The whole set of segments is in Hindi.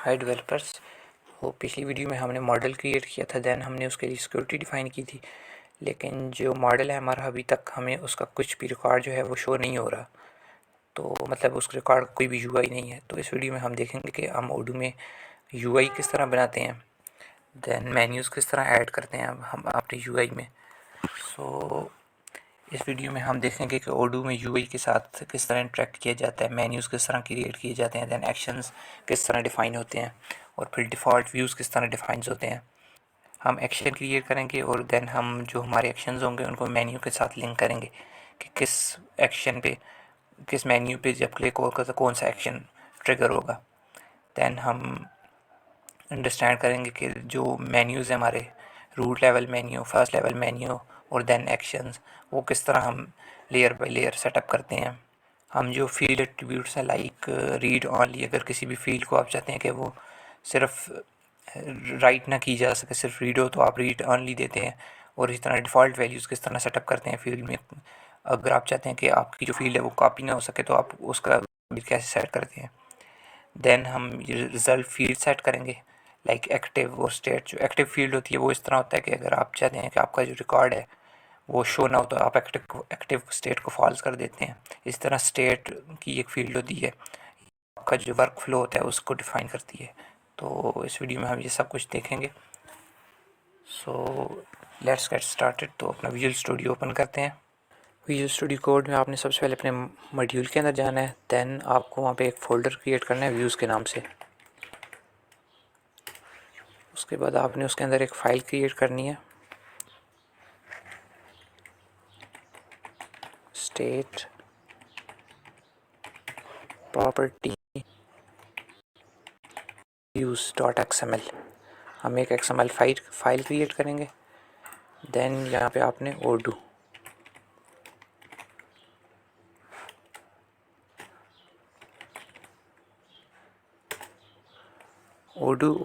हाय डेवलपर्स। वो पिछली वीडियो में हमने मॉडल क्रिएट किया था, देन हमने उसके लिए सिक्योरिटी डिफ़ाइन की थी, लेकिन जो मॉडल है हमारा अभी तक हमें उसका कुछ भी रिकॉर्ड जो है वो शो नहीं हो रहा। तो मतलब उस रिकॉर्ड कोई भी यूआई नहीं है। तो इस वीडियो में हम देखेंगे कि हम ओडू में यूआई किस तरह बनाते हैं, देन मेन्यूज़ किस तरह ऐड करते हैं हम अपने यूआई में। सो इस वीडियो में हम देखेंगे कि ओडू में यूआई के साथ किस तरह इंटरेक्ट किया जाता है, मेन्यूज़ किस तरह क्रिएट किए जाते हैं, देन एक्शंस किस तरह डिफ़ाइन होते हैं, और फिर डिफ़ॉल्ट व्यूज़ किस तरह डिफ़ाइन होते हैं। हम एक्शन क्रिएट करेंगे और देन हम जो हमारे एक्शंस होंगे उनको मेन्यू के साथ लिंक करेंगे कि किस एक्शन पे, किस मेन्यू पे जब क्लिक होगा तो कौन सा एक्शन ट्रिगर होगा। देन हम अंडरस्टैंड करेंगे कि जो मेन्यूज़ हैं हमारे, root level menu, first level menu और देन एक्शंस, वो किस तरह हम लेयर बाय लेयर सेटअप करते हैं। हम जो फील्ड एट्रीब्यूट्स हैं लाइक रीड ऑनली, अगर किसी भी फील्ड को आप चाहते हैं कि वो सिर्फ राइट ना की जा सके, सिर्फ रीड हो, तो आप रीड ऑनली देते हैं। और इस तरह डिफ़ॉल्ट वैल्यूज़ किस तरह सेटअप करते हैं फील्ड में। अगर आप चाहते हैं कि आपकी जो फील्ड है वो कॉपी ना हो सके तो आप उसका कैसे सेट करते हैं। देन हम रिज़ल्ट फील्ड सेट करेंगे लाइक एक्टिव और स्टेट। जो एक्टिव फील्ड होती है वो इस तरह होता है कि अगर आप चाहते हैं कि आपका जो रिकॉर्ड है वो शो ना हो तो आप एक्टिव स्टेट को फॉल्स कर देते हैं। इस तरह स्टेट की एक फील्ड होती है, आपका जो वर्क फ्लो होता है उसको डिफ़ाइन करती है। तो इस वीडियो में हम ये सब कुछ देखेंगे। So let's get started. तो अपना विजुअल स्टूडियो ओपन करते हैं। विजुअल स्टूडियो कोड में आपने सबसे पहले अपने मॉड्यूल के अंदर जाना है, देन आपको वहाँ पे एक फ़ोल्डर क्रिएट करना है व्यूज़ के नाम से। उसके बाद आपने उसके अंदर एक फ़ाइल क्रिएट करनी है, स्टेट प्रॉपर्टी views.xml। हम एक XML फाइल क्रिएट करेंगे। देन यहाँ पे आपने ओडू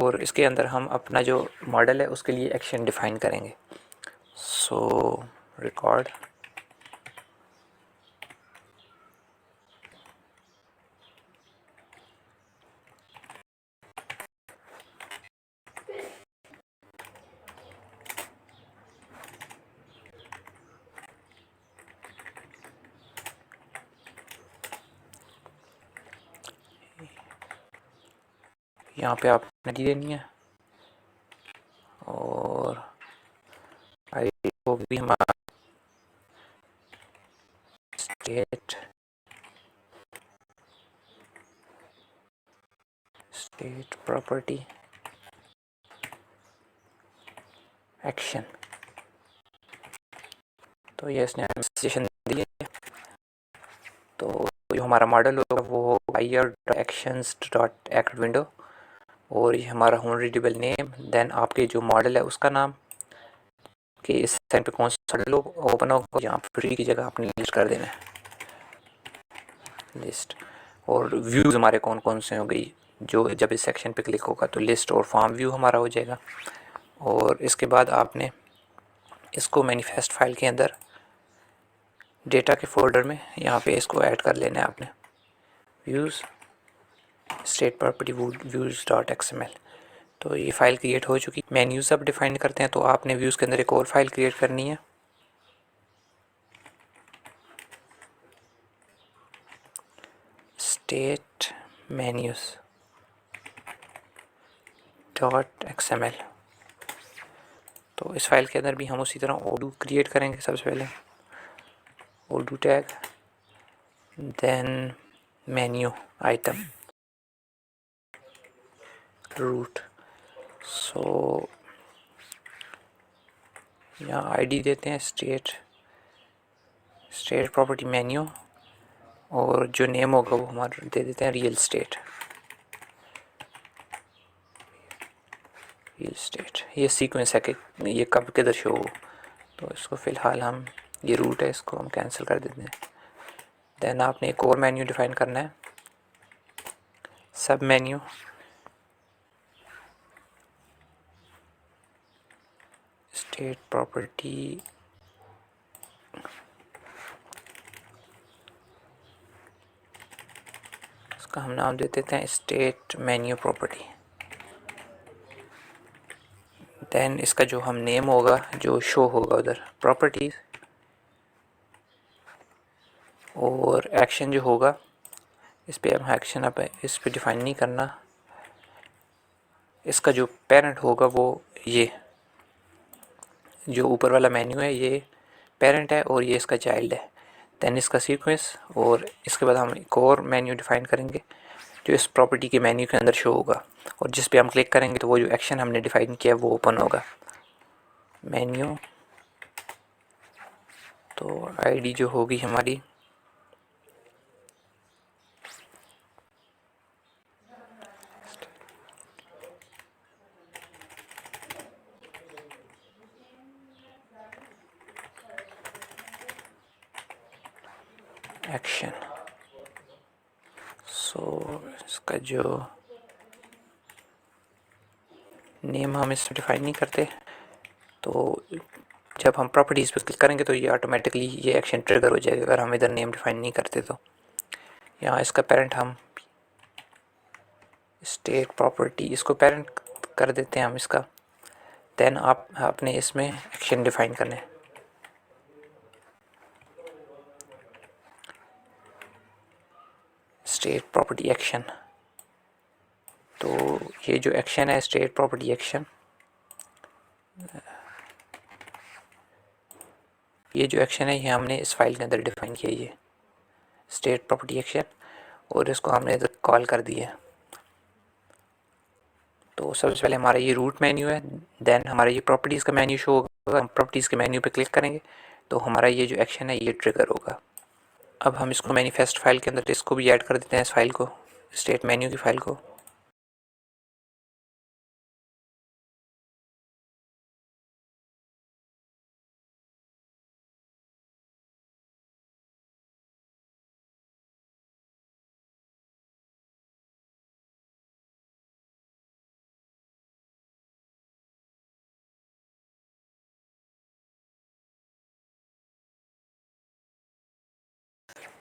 और इसके अंदर हम अपना जो मॉडल है उसके लिए एक्शन डिफ़ाइन करेंगे। सो रिकॉर्ड यहाँ पे आपने दी देनी है और आई को भी हमारा स्टेट प्रॉपर्टी एक्शन। तो ये इसने सजेशन दी है। तो जो हमारा मॉडल होगा वो IR.actions.act विंडो, और ये हमारा होम रीडेबल नेम, देन आपके जो मॉडल है उसका नाम कि इस टाइम पे कौन सा मॉडल ओपन होगा। यहाँ फ्री की जगह आपने लिस्ट कर देना है, लिस्ट। और व्यूज़ हमारे कौन कौन से हो गई, जो जब इस सेक्शन पे क्लिक होगा तो लिस्ट और फॉर्म व्यू हमारा हो जाएगा। और इसके बाद आपने इसको मैनिफेस्ट फाइल के अंदर डेटा के फोल्डर में यहाँ पे इसको ऐड कर लेना है आपने, व्यूज़ स्टेट प्रॉपर्टी views.xml। तो ये फ़ाइल क्रिएट हो चुकी। मेन्यूज़ अब डिफ़ाइन करते हैं, तो आपने व्यूज़ के अंदर एक और फाइल क्रिएट करनी है, स्टेट मेन्यूज़ .xml। तो इस फाइल के अंदर भी हम उसी तरह ओडू क्रिएट करेंगे। सबसे पहले Odoo tag, then menu item root. So यहाँ आईडी देते हैं स्टेट प्रॉपर्टी मेन्यू, और जो नेम होगा वो हमारा दे देते हैं रियल स्टेट। ये सीक्वेंस है कि ये कब किधर शो हो। तो इसको फ़िलहाल हम, ये रूट है, इसको हम कैंसिल कर देते हैं। देन आपने एक और मेन्यू डिफ़ाइन करना है, सब मेन्यू स्टेट प्रॉपर्टी, इसका हम नाम दे देते हैं स्टेट मेन्यू प्रॉपर्टी। दैन इसका जो हम नेम होगा जो शो होगा उधर प्रॉपर्टीज़, और एक्शन जो होगा इस पर हम एक्शन अब इस पर डिफ़ाइन नहीं करना। इसका जो पेरेंट होगा वो ये जो ऊपर वाला मेन्यू है ये पेरेंट है और ये इसका चाइल्ड है। दैन इसका सीक्वेंस, और इसके बाद हम एक और मेन्यू डिफ़ाइन करेंगे जो इस प्रॉपर्टी के मेन्यू के अंदर शो होगा, और जिस पे हम क्लिक करेंगे तो वो जो एक्शन हमने डिफ़ाइन किया वो ओपन होगा। मेन्यू तो आईडी जो होगी हमारी एक्शन। सो इसका जो नेम हम इसमें डिफ़ाइन नहीं करते, तो जब हम प्रॉपर्टीज़ पे क्लिक करेंगे तो ये ऑटोमेटिकली ये एक्शन ट्रिगर हो जाएगा अगर हम इधर नेम डिफ़ाइन नहीं करते। तो यहाँ इसका पेरेंट हम स्टेट प्रॉपर्टी इसको पेरेंट कर देते हैं हम इसका। दैन आप अपने इसमें एक्शन डिफ़ाइन करने हैं। स्टेट प्रॉपर्टी एक्शन, तो ये जो एक्शन है स्टेट प्रॉपर्टी एक्शन, ये जो एक्शन है ये हमने इस फाइल के अंदर डिफ़ाइन किया ये स्टेट प्रॉपर्टी एक्शन, और इसको हमने इधर कॉल कर दिया। तो सबसे पहले हमारा ये रूट मेन्यू है, देन हमारा ये प्रॉपर्टीज़ का मेन्यू शो होगा। हम प्रॉपर्टीज़ के मेन्यू पे क्लिक करेंगे तो हमारा ये जो एक्शन है ये ट्रिगर होगा। अब हम इसको मैनिफेस्ट फाइल के अंदर इसको भी ऐड कर देते हैं, इस फाइल को, स्टेट मेन्यू की फ़ाइल को।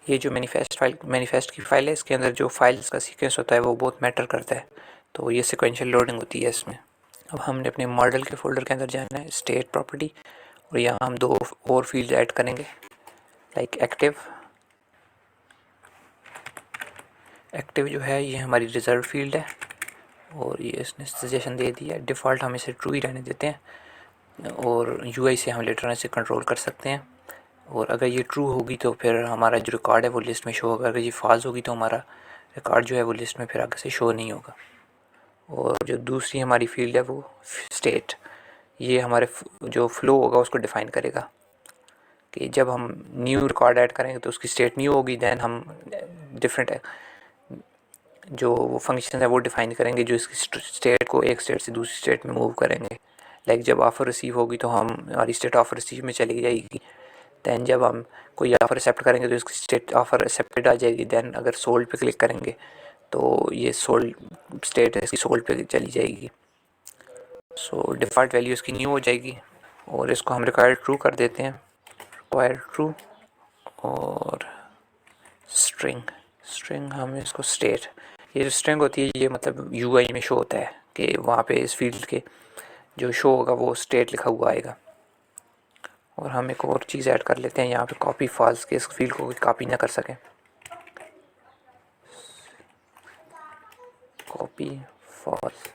ये जो मैनिफेस्ट की फ़ाइल है इसके अंदर जो फाइल्स का सीक्वेंस होता है वो बहुत मैटर करता है, तो ये सिक्वेंशियल लोडिंग होती है इसमें। अब हमने अपने मॉडल के फोल्डर के अंदर जाना है, स्टेट प्रॉपर्टी, और यहाँ हम दो और फील्ड ऐड करेंगे लाइक एक्टिव। एक्टिव जो है ये हमारी रिजर्व फील्ड है, और ये इसने सजेशन दे दिया डिफ़ॉल्ट हम इसे ट्रू ही रहने देते हैं, और यूआई से हम लेटर से कंट्रोल कर सकते हैं। और अगर ये ट्रू होगी तो फिर हमारा जो रिकॉर्ड है वो लिस्ट में शो होगा, अगर ये फॉल्स होगी तो हमारा रिकॉर्ड जो है वो लिस्ट में फिर आगे से शो नहीं होगा। और जो दूसरी हमारी फील्ड है वो स्टेट, ये हमारे जो फ्लो होगा उसको डिफ़ाइन करेगा कि जब हम न्यू रिकॉर्ड ऐड करेंगे तो उसकी स्टेट न्यू होगी। दैन हम डिफरेंट जो वो फंक्शन है वो डिफ़ाइन करेंगे जो इसकी स्टेट को एक स्टेट से दूसरी स्टेट में मूव करेंगे। लाइक जब ऑफ़र रिसीव होगी तो हमारी स्टेट ऑफ़र रिसीव में चली जाएगी। दैन जब हम कोई ऑफ़र एक्सेप्ट करेंगे तो इसकी स्टेट ऑफ़र एक्सेप्टेड आ जाएगी। दैन अगर सोल्ड पे क्लिक करेंगे तो ये सोल्ड स्टेट है इसकी सोल्ड पे चली जाएगी। सो डिफ़ॉल्ट वैल्यू इसकी न्यू हो जाएगी, और इसको हम रिक्वायर्ड ट्रू कर देते हैं, रिक्वायर्ड ट्रू। और स्ट्रिंग हम इसको स्टेट, ये जो स्ट्रिंग होती है ये मतलब यूआई में शो होता है कि वहाँ पे इस फील्ड के जो शो होगा वो स्टेट लिखा हुआ आएगा। और हम एक और चीज़ ऐड कर लेते हैं यहाँ पे, कॉपी फॉल्स, के इस फील्ड को कोई कॉपी ना कर सके। Copy false.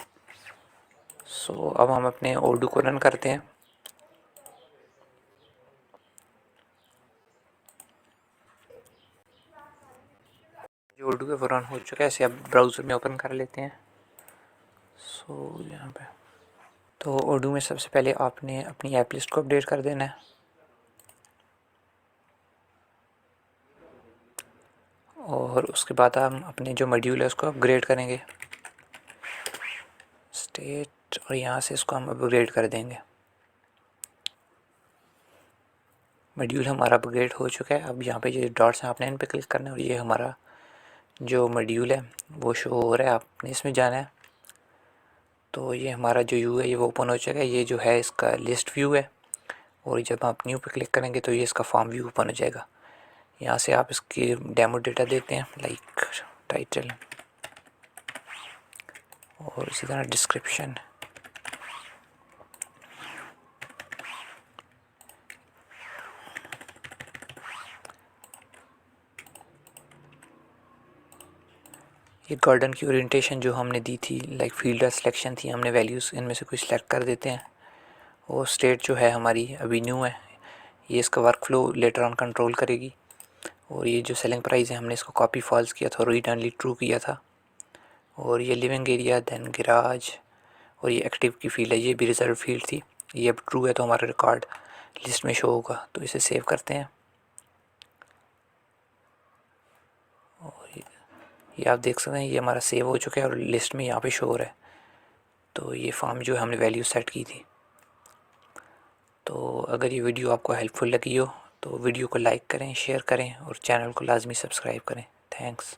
सो अब हम अपने ओडू को रन करते हैं। जो ओडू है वो रन हो चुका है, इसे अब ब्राउज़र में ओपन कर लेते हैं। सो यहाँ पे तो ओडू में सबसे पहले आपने अपनी ऐप लिस्ट को अपडेट कर देना है, और उसके बाद हम अपने जो मॉड्यूल है उसको अपग्रेड करेंगे स्टेट, और यहाँ से इसको हम अपग्रेड कर देंगे। मॉड्यूल हमारा अपग्रेड हो चुका है। अब यहाँ पे जो डॉट्स हैं आपने इन पे क्लिक करना है, और ये हमारा जो मॉड्यूल है वो शो हो रहा है, आपने इसमें जाना है। तो ये हमारा जो व्यू है ये वो ओपन हो चुका है, ये जो है इसका लिस्ट व्यू है, और जब आप न्यू पे क्लिक करेंगे तो ये इसका फॉर्म व्यू ओपन हो जाएगा। यहाँ से आप इसकी डेमो डेटा देते हैं लाइक टाइटल और इसी तरह डिस्क्रिप्शन, ये गार्डन की ओरिएंटेशन जो हमने दी थी, लाइक फील्ड सिलेक्शन थी, हमने वैल्यूज़ इनमें से कोई सिलेक्ट कर देते हैं। वो स्टेट जो है हमारी अभी न्यू है, ये इसका work flow later on control करेगी। और ये जो सेलिंग प्राइस है हमने इसको कॉपी फॉल्स किया था और रिटर्नली ट्रू किया था। और ये लिविंग एरिया, देन गैराज, और ये एक्टिव की फील्ड है, ये भी रिजर्व फील्ड थी। ये अब ट्रू है तो हमारा रिकॉर्ड लिस्ट में शो होगा। तो इसे सेव करते हैं। और ये आप देख सकते हैं ये हमारा सेव हो चुका है और लिस्ट में यहाँ पे शो हो रहा है। तो ये फॉर्म जो हमने वैल्यू सेट की थी। तो अगर ये वीडियो आपको हेल्पफुल लगी हो तो वीडियो को लाइक करें, शेयर करें और चैनल को लाजमी सब्सक्राइब करें। थैंक्स।